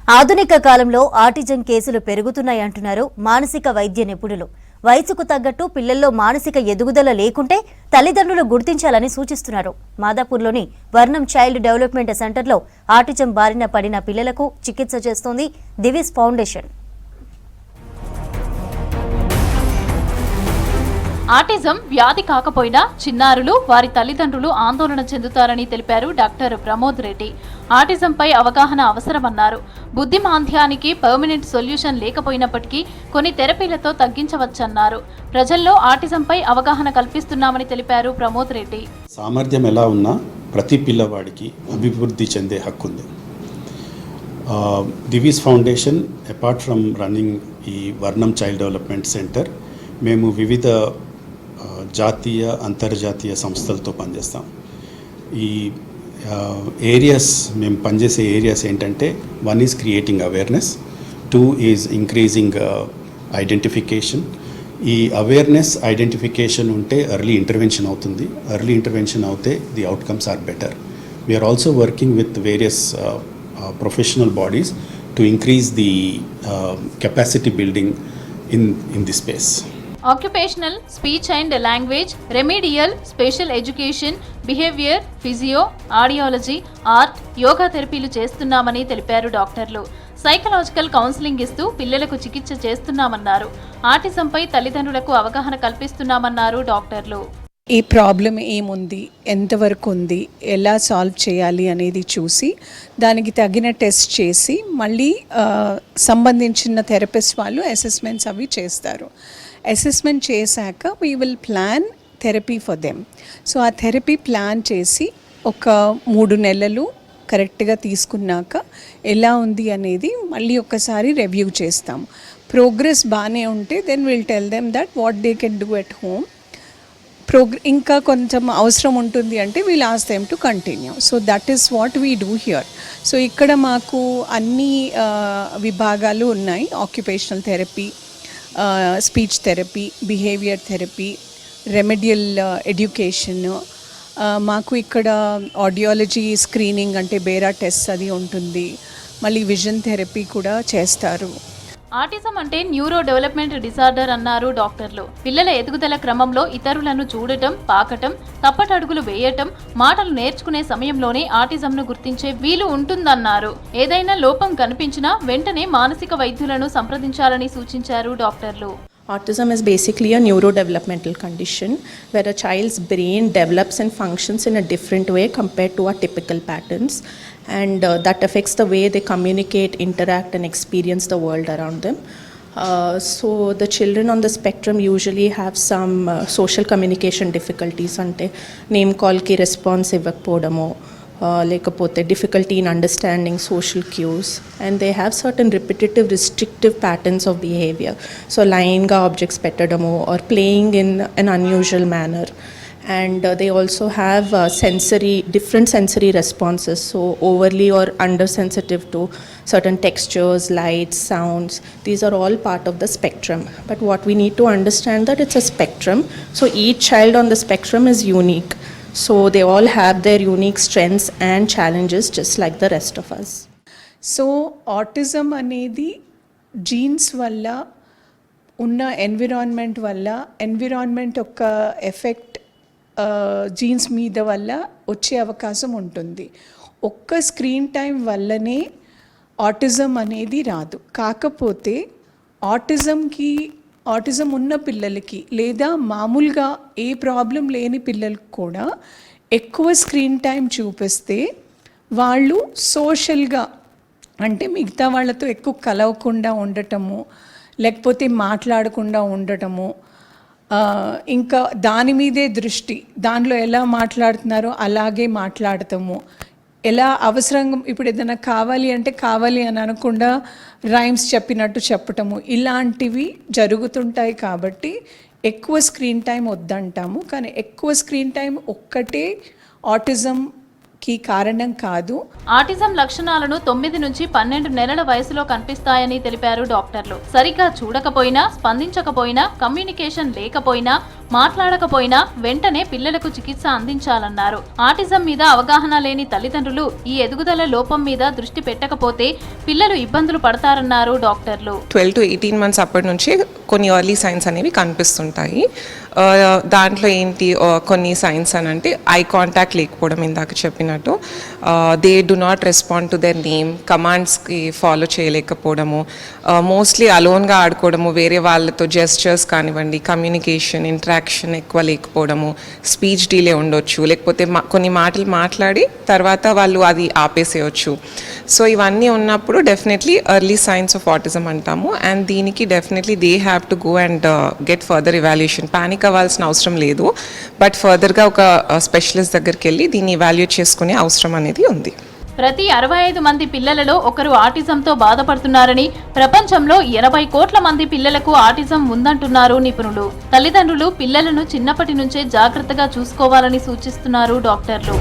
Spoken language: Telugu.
ఆధునిక కాలంలో ఆటిజం కేసులు పెరుగుతున్నాయంటున్నారు మానసిక వైద్య నిపుణులు. వయసుకు తగ్గట్టు పిల్లల్లో మానసిక ఎదుగుదల లేకుంటే తల్లిదండ్రులు గుర్తించాలని సూచిస్తున్నారు. మాదాపూర్లోని వర్ణం చైల్డ్ డెవలప్మెంట్ సెంటర్లో ఆటిజం బారిన పడిన పిల్లలకు చికిత్స చేస్తోంది దివిస్ ఫౌండేషన్. ఆటిజం వ్యాధి కాకపోయినా చిన్నారులు వారి తల్లిదండ్రులు ఆందోళన చెందుతారని తెలిపారు డాక్టర్ ప్రమోద్ రెడ్డి. ఆటిజంపై అవగాహన అవసరమన్నారు. బుద్ధిమాంద్యానికి పర్మనెంట్ సొల్యూషన్ లేకపోయినప్పటికీ కొన్ని థెరపీలతో తగ్గించవచ్చన్నారు. ప్రజల్లో ఆటిజంపై అవగాహన కల్పిస్తున్నామని తెలిపారు ప్రమోద్ రెడ్డి. సామర్థ్యం ఎలా ఉన్నా ప్రతి పిల్లవాడికి అభివృద్ధి చెందే హక్కు ఉంది. Divi's foundation apart from running ఈ వర్ణం చైల్డ్ డెవలప్మెంట్ సెంటర్, మేము వివిధ జాతీయ అంతర్జాతీయ సంస్థలతో పనిచేస్తాం. ఈ ఏరియాస్ మేము పనిచేసే ఏరియాస్ ఏంటంటే, 1 is creating awareness, 2 is increasing identification. ఈ అవేర్నెస్ ఐడెంటిఫికేషన్ ఉంటే ఎర్లీ ఇంటర్వెన్షన్ అవుతుంది. ఎర్లీ ఇంటర్వెన్షన్ అవుతే the outcomes are better. We are also working with various professional bodies to increase the capacity building in this space. Occupational, speech and language, remedial, special education, behaviour, physio, audiology, art, yoga థెరపీలు చేస్తున్నామని తెలిపారు డాక్టర్లు. సైకలాజికల్ కౌన్సిలింగ్ ఇస్తూ పిల్లలకు చికిత్స చేస్తున్నామన్నారు. ఆటిజంపై తల్లిదండ్రులకు అవగాహన కల్పిస్తున్నామన్నారు డాక్టర్లు. ఈ ప్రాబ్లం ఏముంది, ఎంతవరకు ఉంది, ఎలా సాల్వ్ చేయాలి అనేది చూసి దానికి తగిన టెస్ట్ చేసి మళ్ళీ సంబంధించిన థెరపిస్ట్ వాళ్ళు అసెస్మెంట్స్ అవి చేస్తారు. అసెస్మెంట్ చేశాక we will plan therapy for them. So ఆ థెరపీ ప్లాన్ చేసి ఒక 3 నెలలు కరెక్ట్గా తీసుకున్నాక ఎలా ఉంది అనేది మళ్ళీ ఒకసారి రివ్యూ చేస్తాం. ప్రోగ్రెస్ బాగానే ఉంటే then will tell them that what they can do at home. ఇంకా కొంచెం అవసరం ఉంటుంది అంటే we'll ask them to continue. So that is what we do here. సో ఇక్కడ మాకు అన్ని విభాగాలు ఉన్నాయి. Occupational therapy, speech therapy, behaviour therapy, remedial education. మాకు ఇక్కడ ఆడియాలజీ స్క్రీనింగ్ అంటే బేరా టెస్ట్ అది ఉంటుంది. మళ్ళీ విజన్ థెరపీ కూడా చేస్తారు. ఆటిజం అంటే న్యూరో డెవలప్మెంట్ డిసార్డర్ అన్నారు డాక్టర్లు. పిల్లల ఎదుగుదల క్రమంలో ఇతరులను చూడటం, పాకటం, తప్పటడుగులు వేయటం, మాటలు నేర్చుకునే సమయంలోనే ఆటిజంను గుర్తించే వీలు ఉంటుందన్నారు. ఏదైనా లోపం కనిపించినా వెంటనే మానసిక వైద్యులను సంప్రదించాలని సూచించారు డాక్టర్లు. Autism is basically a neurodevelopmental condition where a child's brain develops and functions in a different way compared to our typical patterns, and that affects the way they communicate, interact and experience the world around them. So the children on the spectrum usually have some social communication difficulties, ante name call ki response ivvakapodamo, లేకపోతే difficulty in understanding social cues, and they have certain repetitive restrictive patterns of behaviour. So లైన్గా ఆబ్జెక్ట్స్ పెట్టడము or playing in an unusual manner. And they also have different sensory responses, so overly or undersensitive to certain textures, lights, sounds. These are all part of the spectrum. But what we need to understand that it's a spectrum, so each child on the spectrum is unique. So they all have their unique strengths and challenges just like the rest of us. So autism అనేది జీన్స్ వల్ల ఉన్న ఎన్విరాన్మెంట్ వల్ల, ఎన్విరాన్మెంట్ యొక్క ఎఫెక్ట్ జీన్స్ మీద వల్ల వచ్చే అవకాశం ఉంటుంది. ఒక్క స్క్రీన్ టైం వల్లనే ఆటిజం అనేది రాదు. కాకపోతే ఆటిజం ఉన్న పిల్లలకి లేదా మామూలుగా ఏ ప్రాబ్లం లేని పిల్లలకు కూడా ఎక్కువ స్క్రీన్ టైం చూపిస్తే వాళ్ళు సోషల్గా అంటే మిగతా వాళ్ళతో ఎక్కువ కలవకుండా ఉండటము, లేకపోతే మాట్లాడకుండా ఉండటము, ఇంకా దాని మీదే దృష్టి, దానిలో ఎలా మాట్లాడుతున్నారో అలాగే మాట్లాడతాము, ఎలా అవసరంగా ఇప్పుడు ఏదైనా కావాలి అంటే కావాలి అని అనకుండా రైమ్స్ చెప్పినట్టు చెప్పటము, ఇలాంటివి జరుగుతుంటాయి. కాబట్టి ఎక్కువ స్క్రీన్ టైం వద్దంటాము. కానీ ఎక్కువ స్క్రీన్ టైం ఒక్కటే ఆటిజంకి కారణం కాదు. ఆటిజం లక్షణాలను 9 నుంచి 12 నెలల వయసులో కనిపిస్తాయని తెలిపారు డాక్టర్లు. సరిగ్గా చూడకపోయినా, స్పందించకపోయినా, కమ్యూనికేషన్ లేకపోయినా, మాట్లాడకపోయినా వెంటనే పిల్లలకు చికిత్స అందించాలన్నారు. ఆటిజం మీద అవగాహన లేని తల్లిదండ్రులు ఈ ఎదుగుదల లోపం మీద దృష్టి పెట్టకపోతే పిల్లలు ఇబ్బందులు పడతారన్నారు డాక్టర్లు. 12 to 18 months అప్పటి నుంచి కొన్ని ఎర్లీ సైన్స్ అనేవి కనిపిస్తుంటాయి. దాంట్లో ఏంటి కొన్ని సైన్స్ అని అంటే ఐ కాంటాక్ట్ లేకపోవడం, ఇందాక చెప్పినట్టు they do not respond to their name, కమాండ్స్కి ఫాలో చేయలేకపోవడము, మోస్ట్లీ అలోన్గా ఆడుకోవడము, వేరే వాళ్ళతో జెస్చర్స్ కానివ్వండి, కమ్యూనికేషన్ ఇంటరాక్షన్ ఎక్కువ లేకపోవడము, స్పీచ్ డీలే ఉండొచ్చు, లేకపోతే కొన్ని మాటలు మాట్లాడి తర్వాత వాళ్ళు అది ఆపేసేయచ్చు. సో ఇవన్నీ ఉన్నప్పుడు definitely early science of autism అంటాము. అండ్ దీనికి definitely they have to go and get further evaluation. Panic అవ్వాల్సిన అవసరం లేదు, బట్ ఫర్దర్గా ఒక స్పెషలిస్ట్ దగ్గరికి వెళ్ళి దీన్ని ఇవాల్యుయేట్ చేసుకునే అవసరం అనేది ఉంది. ప్రతి 65 మంది పిల్లలలో ఒకరు ఆటిజంతో బాధపడుతున్నారని, ప్రపంచంలో 80 కోట్ల మంది పిల్లలకు ఆటిజం ఉందంటున్నారు నిపుణులు. తల్లిదండ్రులు పిల్లలను చిన్నప్పటి నుంచే జాగ్రత్తగా చూసుకోవాలని సూచిస్తున్నారు డాక్టర్లు.